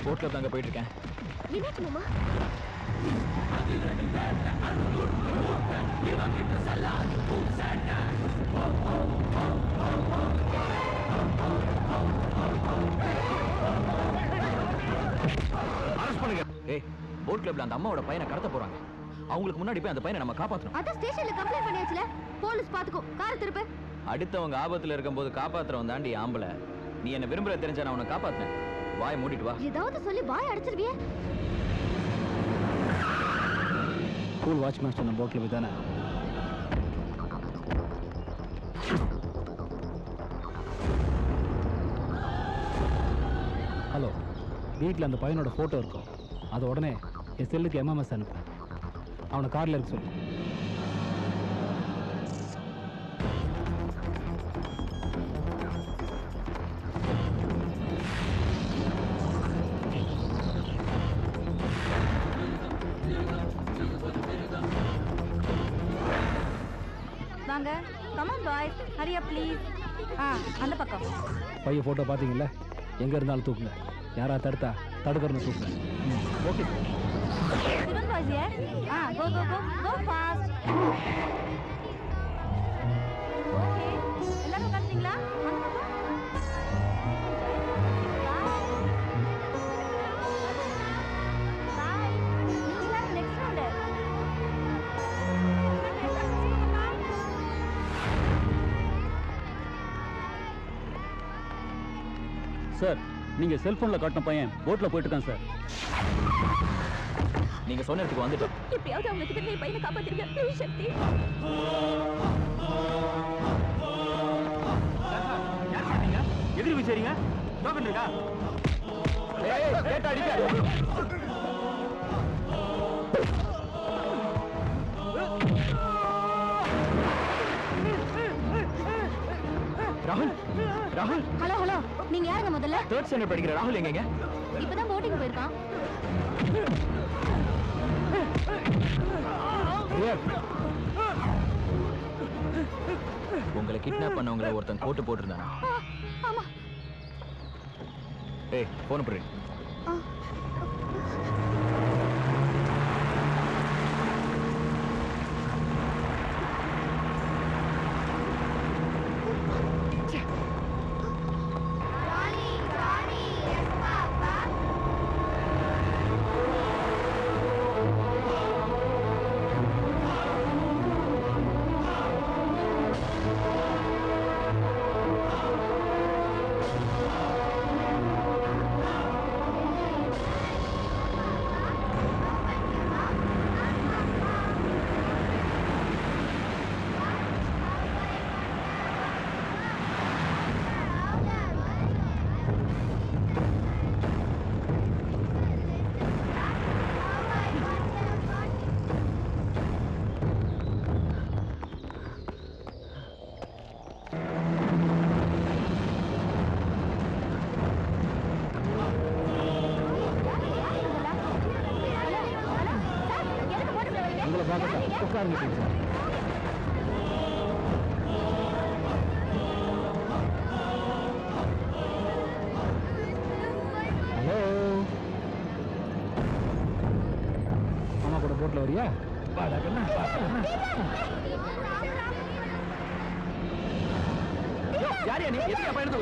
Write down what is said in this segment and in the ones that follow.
போட்ல தாங்க போயிட்டு இருக்கேன். என்னாச்சு மாமா? அரெஸ்ட் பண்ணுங்க. ஏய், போட் கிளப்ல அந்த அம்மாவோட பையனை கடத்த போறாங்க. அவங்களுக்கு முன்னாடி போய் அந்த பையனை நம்ம காப்பாத்தணும். அத ஸ்டேஷன்ல கம்ப்ளைண்ட் பண்ணியாச்சுல. போலீஸ் பாத்துக்கோ. கார் திருப்பு. அடுத்தவங்க ஆபத்துல இருக்கும்போது காப்பாத்துறவன் தாண்டி ஆம்பளை. நீ என்ன விரும்புற தெரிஞ்சா நான் உன்னை காப்பாத்துறேன். வாயை மூடிட்டு வா. ஏதாவது சொல்லி வாய் அடைச்சிருவியே. ஸ்கூல் வாட்ச்மேன் சொன்ன போட்ல போய் தானே. ஹலோ, வீட்டில் அந்த பையனோட ஃபோட்டோ இருக்கும். அதை உடனே என் செல்லுக்கு எம்எம்எஸ் அனுப்பேன். அவனை காரில் இருக்க சொல்லு. வாங்க. Come on boys, Hari up please. அந்த பக்கம். பையன் ஃபோட்டோ பார்த்தீங்கல்ல? எங்கே இருந்தாலும் தூக்குங்க. யாரா தடுத்தா தடுக்கிறன்னு தூக்குங்க. Okay sir. சிவன் பாய்ஸ் யார்? கோ கோ கோ கோ ஃபாஸ்ட். ஓகே, எல்லாரும் கரெக்ட்டீங்களா? அந்த பக்கம். பாய். நீங்க நெக்ஸ்ட் ரவுண்ட். சார், நீங்கள் செல்ஃபோனில் காட்டின பையன் போட்டில் போயிட்டு இருக்கான் சார். நீங்க சொன்ன இடத்துக்கு வந்துட்டோம். எப்படியாவது அவங்க கிட்ட நீ பையனை காப்பாத்திருக்க. ப்ளீஸ் சக்தி. எதிரி விசாரிங்க. டோக்கன் இருக்கா? ஏய், கேட்டா அடிக்க. ராகுல், ராகுல். ஹலோ ஹலோ, நீங்க யாருங்க முதல்ல? 3rd ஸ்டாண்டர்ட் படிக்கிற ராகுல் எங்கங்க? இப்பதான் போட்டிங் போயிருக்கான். உங்களை கிட்னாப் பண்ணவங்கள ஒருத்தன் கோட்டு போட்டிருந்தானா? ஆமா. ஏய், போன் போடு. உட்காருங்க சார். ஹலோ, அம்மா கூட போட்டில் வரியா? யாரியா நீ? எதுக்கு பயணத்து?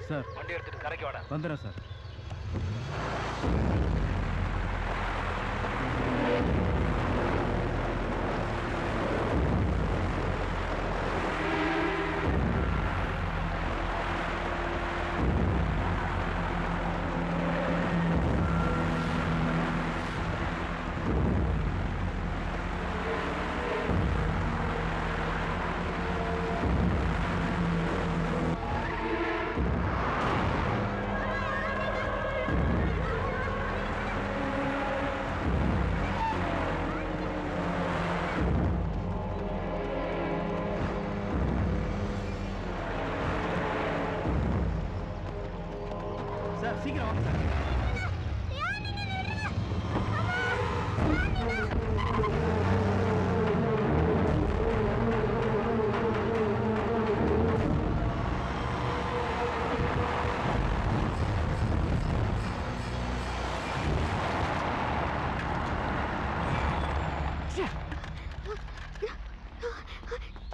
சார், வண்டி எடுத்துட்டு கரைக்கு வாடா. வந்துடுறேன் சார்.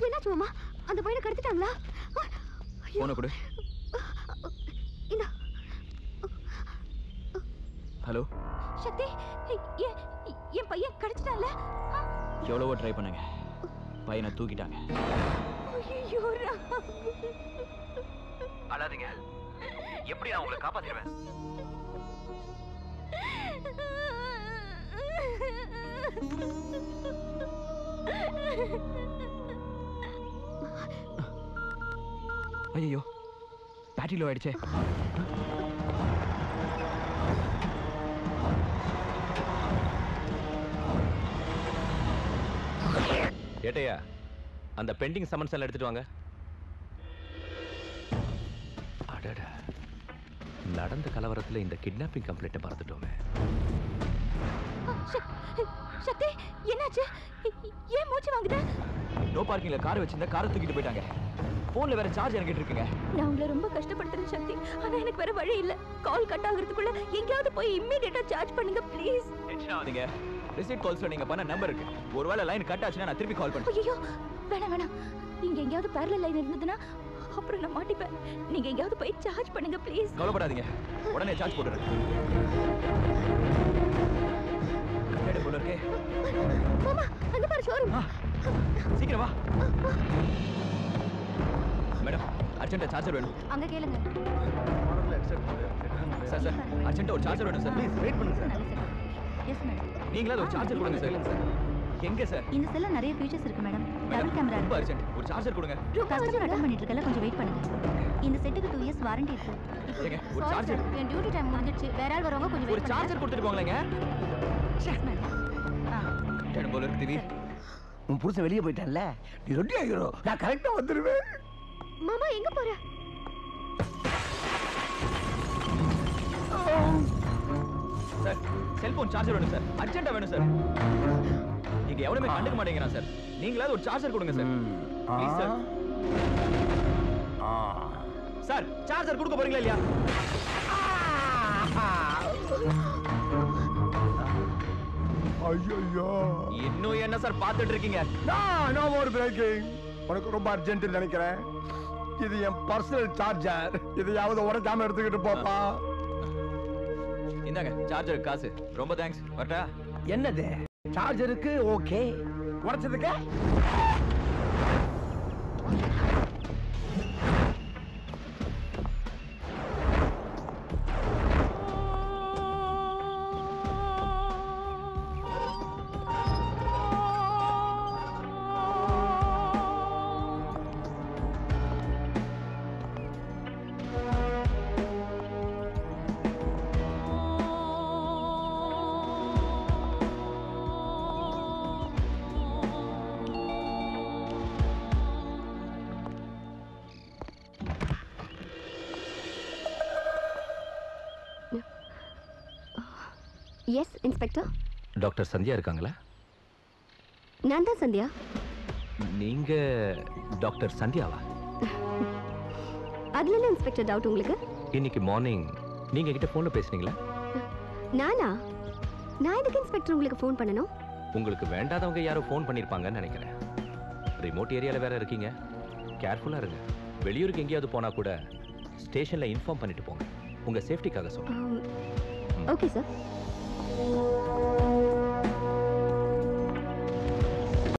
என்னாச்சு மாமா? அந்த பையனை கடத்திட்டாங்களா? போன கொடு. ஹலோ சக்தி, என் பையன் கடத்திட்டான்ல? எவ்வளவோ ட்ரை பண்ணுங்க, பையனை தூக்கிட்டாங்க. ஐயோ அழாதீங்க, எப்படி நான் உங்களை காப்பாத்திடுவேன்? ஐயோ, பேட்டரி லோ ஆயிடுச்சே. ஏட்டையா, அந்த பெண்டிங் சம்மன்ஸ் எல்லாம் எடுத்துட்டு வாங்க. அடடா, நடந்த கலவரத்துல இந்த கிட்னாப்பிங் கம்ப்ளைண்ட்டை மறந்துட்டோமே. சக்தி, என்னாச்சு? ஏன் மூச்சு வாங்குது? நோ பார்க்கிங்ல கார் வச்சிருந்தா காரை தூக்கிட்டு போயிட்டாங்க. போன்ல வேற சார்ஜ் இறங்கிட்டு இருக்குங்க. நான் உங்களை ரொம்ப கஷ்டப்படுத்துறேன் சக்தி, ஆனா எனக்கு வேற வழி இல்ல. கால் கட் ஆகுறதுக்குள்ள எங்கயாவது போய் இமிடியேட்டா சார்ஜ் பண்ணுங்க ப்ளீஸ். டென்ஷன் ஆகாதீங்க, ரிசீட் கால்ஸ்ல நீங்க பண்ண நம்பர் இருக்கு. ஒருவேளை லைன் கட் ஆச்சுன்னா நான் திருப்பி கால் பண்றேன். ஐயோ வேணாம் வேணாம், நீங்க எங்கயாவது பேரலல் லைன் இருந்ததுன்னா அப்புறம் நான் மாட்டிப்பேன். நீங்க எங்கயாவது போய் சார்ஜ் பண்ணுங்க ப்ளீஸ். கவலைப்படாதீங்க, உடனே சார்ஜ் போட்டுறேன். கேடு போல இருக்கே. மாமா, அங்க பாரு ஷோரூம். சீக்கிரம் வா. மேடம், அர்ஜென்ட்டா சார்ஜர் வேணும். அங்க கேளுங்க. சார் சார், அர்ஜென்ட்டா ஒரு சார்ஜர் வேணும் சார். ப்ளீஸ் வெயிட் பண்ணுங்க சார். Yes madam. நீங்களா ஒரு சார்ஜர் கொடுங்க சார். எங்க சார்? இந்த செல்ல நிறைய ஃபீச்சர்ஸ் இருக்கு மேடம். டபுள் கேமரா ரொம்ப இருக்கு. அர்ஜென்ட், ஒரு சார்ஜர் கொடுங்க. கஸ்டமர் அட்டெண்ட் பண்ணிட்டு இருக்கல, கொஞ்சம் வெயிட் பண்ணுங்க. இந்த செட்டுக்கு 2 இயர்ஸ் வாரண்டி இருக்கு. ஏங்க, ஒரு சார்ஜர். என் டியூட்டி டைம் முடிஞ்சிருச்சு. வேற ஆள் வரவங்க கொஞ்சம் ஒரு வெயிட் பண்ணுங்க. சார்ஜர் கொடுத்துட்டு போங்களேங்க. Yes madam. கேடு போல இருக்கு திவி. உன் புருஷன் வெளியே போயிட்டான்ல, நீ ரெடி ஆகிரோ, நான் கரெக்டா வந்துருவேன். மாமா எங்க போற? சார், செல்போன் சார்ஜர் வேணும் சார். அர்ஜென்ட்டா வேணும் சார். நீங்க எவனுமே கண்டுக்க மாட்டேங்கிறான் சார். நீங்களாவது ஒரு சார்ஜர் கொடுங்க sir. Please sir. Sir, charger கொடுக்க போறீங்களா இல்லையா? ஐயோ, இன்னும் என்ன சார் பார்த்துட்டு இருக்கீங்க? No more breaking. உனக்கு ரொம்ப அர்ஜென்ட் நினைக்கிறேன். இது என் பர்சனல் சார்ஜர். இதையாவது உடைக்காம எடுத்துக்கிட்டு போப்பா. இந்தாங்க சார்ஜர் காசு. ரொம்ப தேங்க்ஸ். வரட்டா? என்னது சார்ஜருக்கு? ஓகே, உடைச்சதுக்கு எஸ் இன்ஸ்பெக்டர். டாக்டர் சந்தியா இருக்காங்களா? நான் தான் சந்தியா. நீங்க டாக்டர் சந்தியாவா? அதுல என்ன இன்ஸ்பெக்டர் டவுட் உங்களுக்கு? இன்னைக்கு மார்னிங் நீங்க கிட்ட போன்ல பேசுனீங்களா? நானா? நான் எதுக்கு இன்ஸ்பெக்டர் உங்களுக்கு ஃபோன் பண்ணணும்? உங்களுக்கு வேண்டாதவங்க யாரோ ஃபோன் பண்ணிருப்பாங்கன்னு நினைக்கிறேன். ரிமோட் ஏரியால வேற இருக்கீங்க, கேர்ஃபுல்லா இருங்க. வெளியூருக்கு எங்கேயாவது போனா கூட ஸ்டேஷன்ல இன்ஃபார்ம் பண்ணிட்டு போங்க. உங்க சேஃப்டிக்காக சொல்றேன். Okay sir.